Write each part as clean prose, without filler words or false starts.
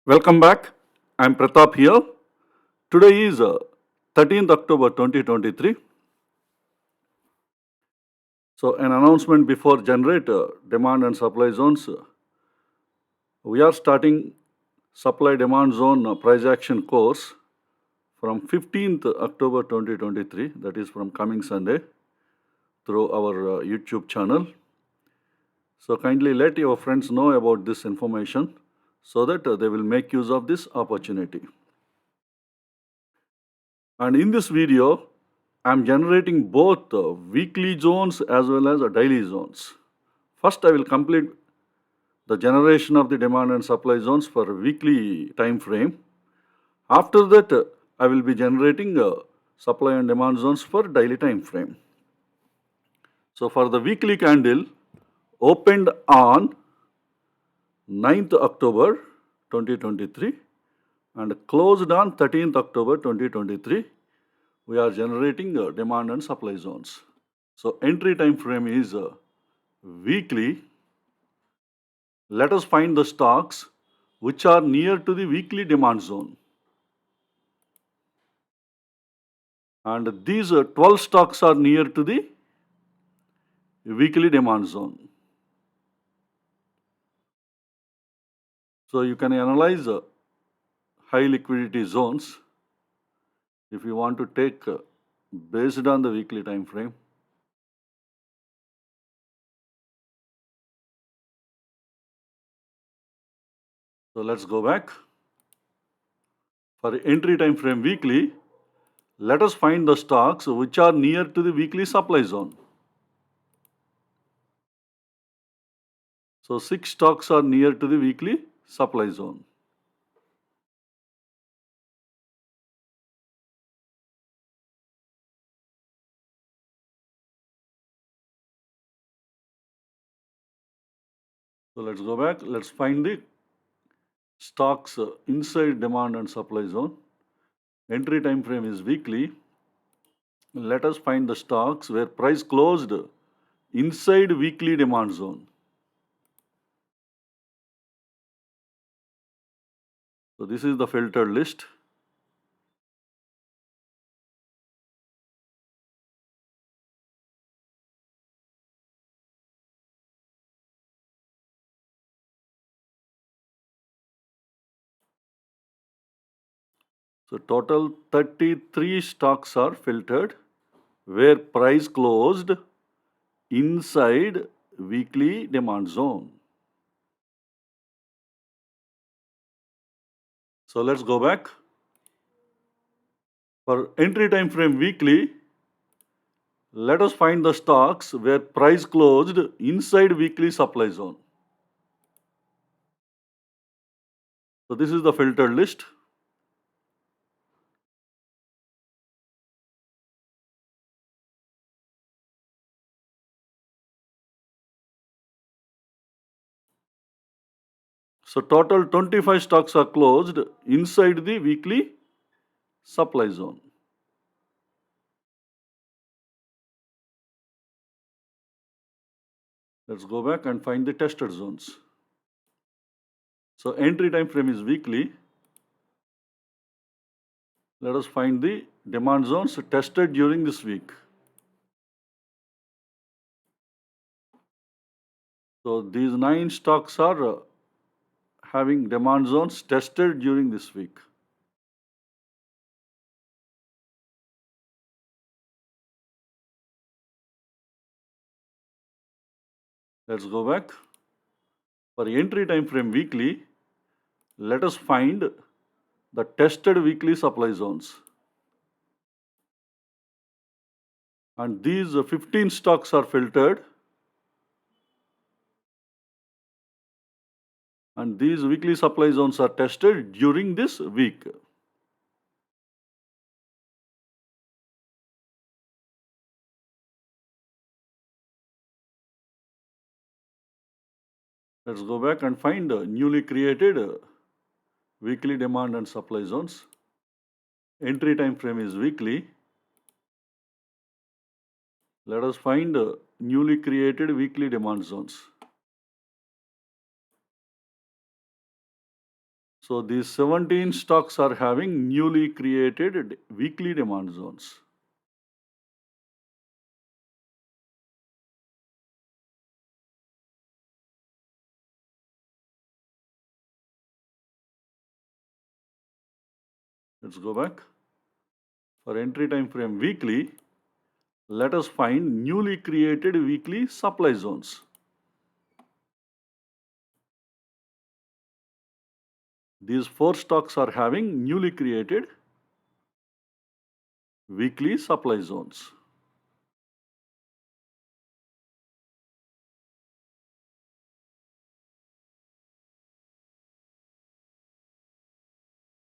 Welcome back. I'm Pratap here. Today is 13th October 2023. So, an announcement before generate demand and supply zones. We are starting supply demand zone price action course from 15th October 2023, that is from coming Sunday, through our YouTube channel. So, kindly let your friends know about this information so that they will make use of this opportunity. And in this video, I'm generating both weekly zones as well as daily zones. First, I will complete the generation of the demand and supply zones for weekly time frame. After that, I will be generating supply and demand zones for daily time frame. So for the weekly candle opened on 9th October 2023 and closed on 13th October 2023, we are generating demand and supply zones. So entry time frame is weekly. Let us find the stocks which are near to the weekly demand zone. And these 12 stocks are near to the weekly demand zone. So you can analyze high liquidity zones if you want to take based on the weekly time frame. So let's go back. For entry time frame weekly, let us find the stocks which are near to the weekly supply zone. So 6 stocks are near to the weekly supply zone. So let's go back. Let's find the stocks inside demand and supply zone. Entry time frame is weekly. Let us find the stocks where price closed inside weekly demand zone. So this is the filtered list. So total 33 stocks are filtered where price closed inside weekly demand zone. So let's go back. For entry time frame weekly, let us find the stocks where price closed inside weekly supply zone. So this is the filtered list. So total 25 stocks are closed inside the weekly supply zone. Let's go back and find the tested zones. So entry time frame is weekly. Let us find the demand zones tested during this week. So these 9 stocks are having demand zones tested during this week. Let's go back. For entry time frame weekly, let us find the tested weekly supply zones. And these 15 stocks are filtered. And these weekly supply zones are tested during this week. Let's go back and find newly created weekly demand and supply zones. Entry time frame is weekly. Let us find newly created weekly demand zones. So these 17 stocks are having newly created weekly demand zones. Let's go back. For entry time frame weekly, let us find newly created weekly supply zones. These 4 stocks are having newly created weekly supply zones.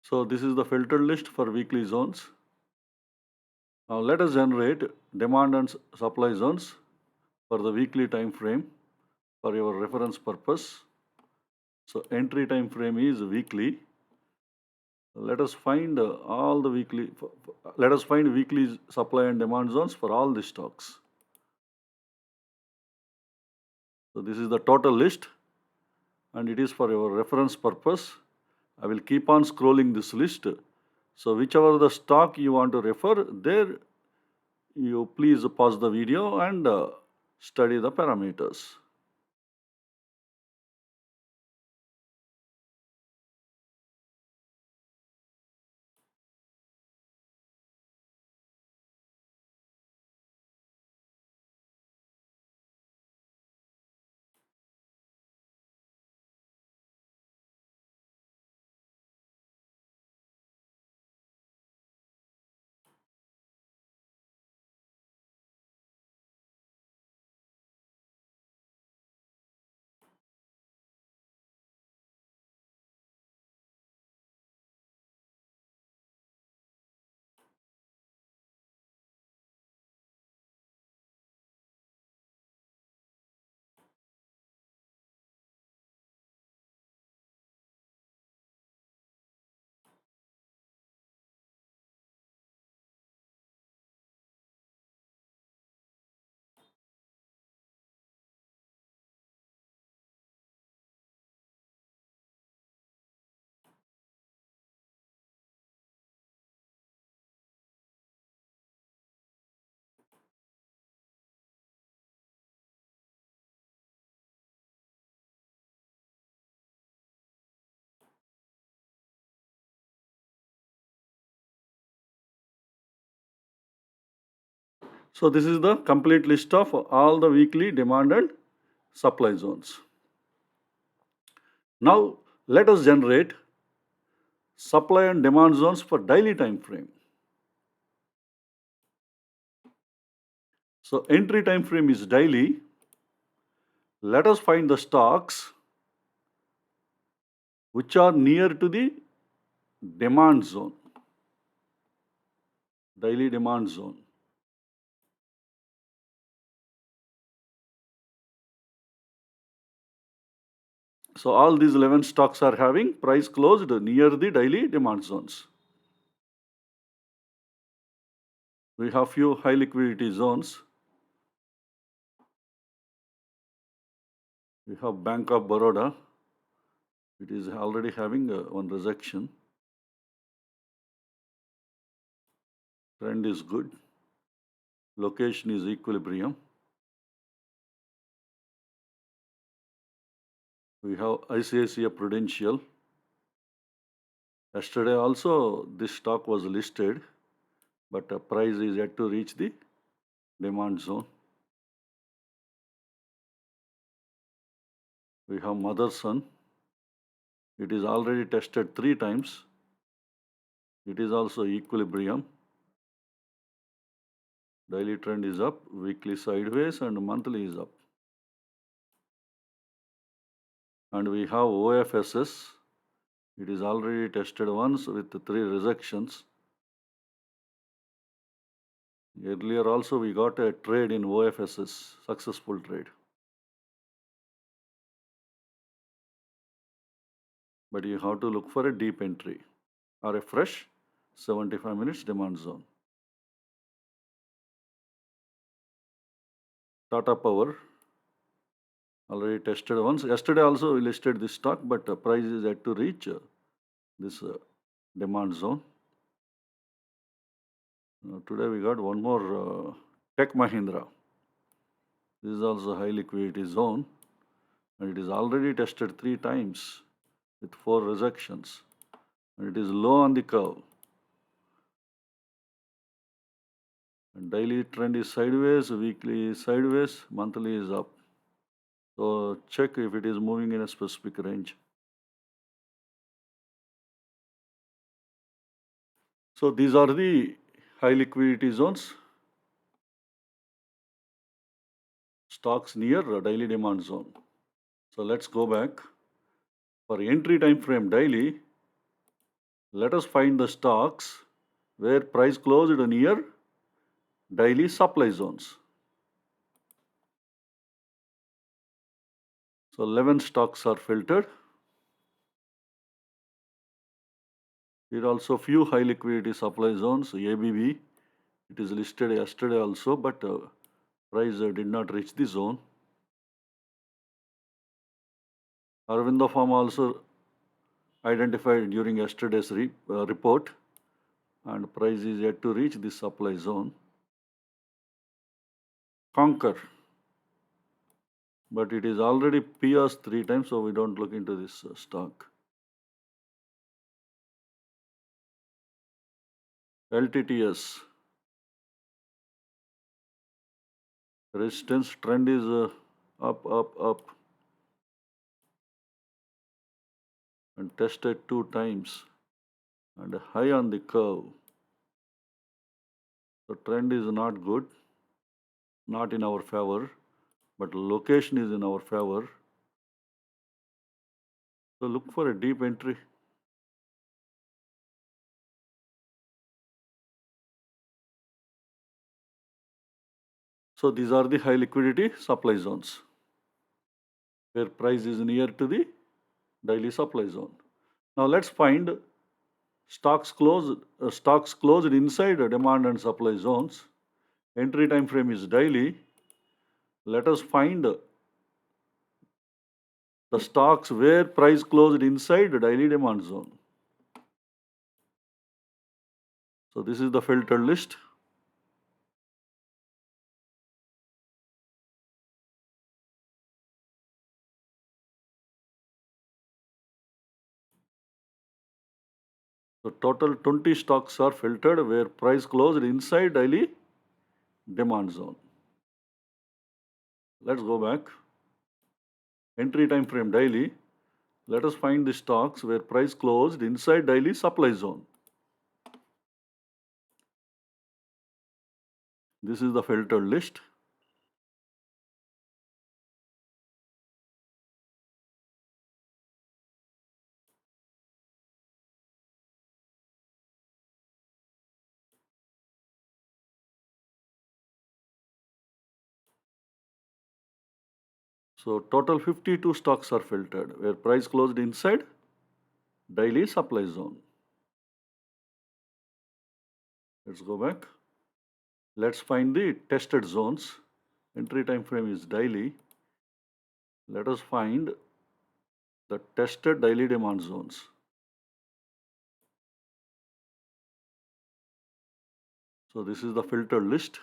So this is the filtered list for weekly zones. Now let us generate demand and supply zones for the weekly time frame for your reference purpose. So entry time frame is weekly. Let us find let us find weekly supply and demand zones for all the stocks. So this is the total list and it is for your reference purpose. I will keep on scrolling this list. So whichever the stock you want to refer, there you please pause the video and study the parameters. So this is the complete list of all the weekly demand and supply zones. Now let us generate supply and demand zones for daily time frame. So entry time frame is daily. Let us find the stocks which are near to the demand zone, daily demand zone. So all these 11 stocks are having price closed near the daily demand zones. We have few high liquidity zones. We have Bank of Baroda. It is already having one rejection. Trend is good. Location is equilibrium. We have ICICI Prudential. Yesterday also this stock was listed, but the price is yet to reach the demand zone. We have Motherson. It is already tested 3 times. It is also equilibrium. Daily trend is up, weekly sideways, and monthly is up. And we have OFSS. It is already tested once with 3 rejections. Earlier also we got a trade in OFSS, successful trade. But you have to look for a deep entry or a fresh 75 minutes demand zone. Tata Power already tested once. Yesterday also we listed this stock, but the price is yet to reach this demand zone. Today we got one more Tech Mahindra. This is also high liquidity zone, and it is already tested 3 times with 4 rejections, and it is low on the curve. And daily trend is sideways, weekly is sideways, monthly is up. So check if it is moving in a specific range. So these are the high liquidity zones. Stocks near a daily demand zone. So let's go back. For entry time frame daily, let us find the stocks where price closed near daily supply zones. So 11 stocks are filtered. Here also few high liquidity supply zones, ABB. It is listed yesterday also, but price did not reach the zone. Arvinda Pharma also identified during yesterday's report, and price is yet to reach the supply zone. Conquer, but it is already PS 3 times, so we don't look into this stock. LTTS, resistance trend is up, up, up, and tested 2 times, and high on the curve. The trend is not good, not in our favor, but location is in our favor. So look for a deep entry. So these are the high liquidity supply zones where price is near to the daily supply zone. Now let's find stocks closed inside demand and supply zones. Entry time frame is daily. Let us find the stocks where price closed inside the daily demand zone. So this is the filtered list. So total 20 stocks are filtered where price closed inside daily demand zone. Let's go back. Entry time frame daily. Let us find the stocks where price closed inside daily supply zone. This is the filtered list. So total 52 stocks are filtered where price closed inside daily supply zone. Let's go back. Let's find the tested zones. Entry time frame is daily. Let us find the tested daily demand zones. So this is the filtered list.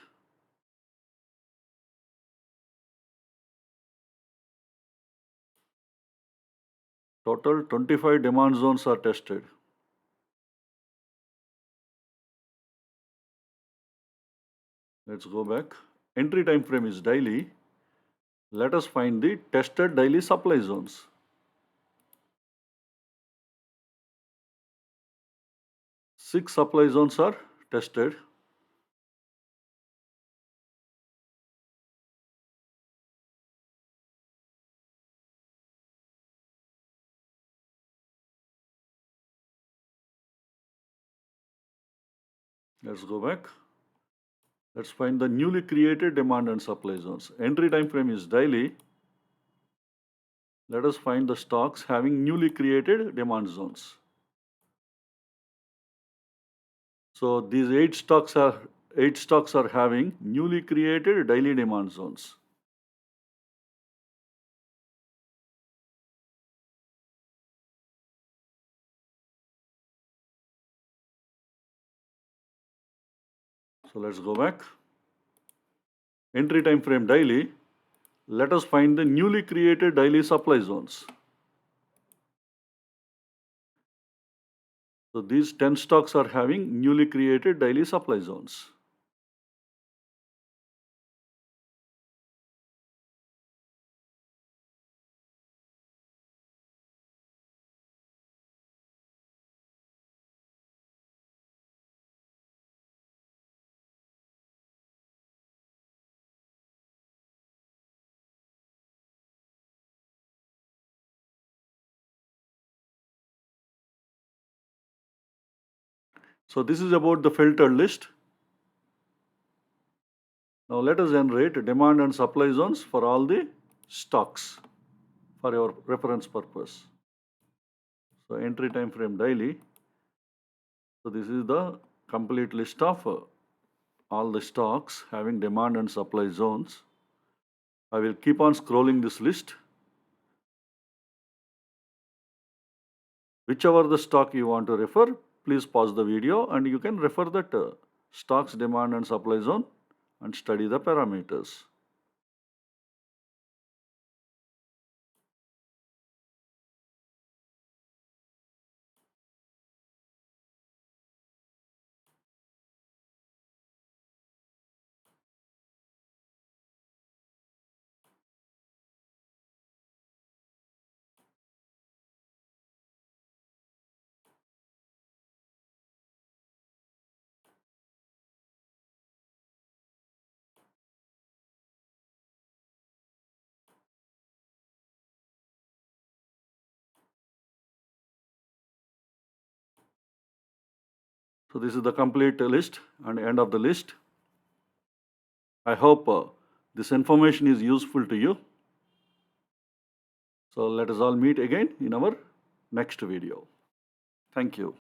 Total 25 demand zones are tested. Let's go back. Entry time frame is daily. Let us find the tested daily supply zones. Six supply zones are tested. Let's go back. Let's find the newly created demand and supply zones. Entry time frame is daily. Let us find the stocks having newly created demand zones. So these eight stocks are having newly created daily demand zones. So let's go back. Entry time frame daily. Let us find the newly created daily supply zones. So these 10 stocks are having newly created daily supply zones. So this is about the filtered list. Now let us generate demand and supply zones for all the stocks for your reference purpose. So entry time frame daily. So this is the complete list of all the stocks having demand and supply zones. I will keep on scrolling this list. Whichever the stock you want to refer, please pause the video and you can refer that stock's demand and supply zone and study the parameters. So this is the complete list and end of the list. I hope this information is useful to you. So let us all meet again in our next video. Thank you.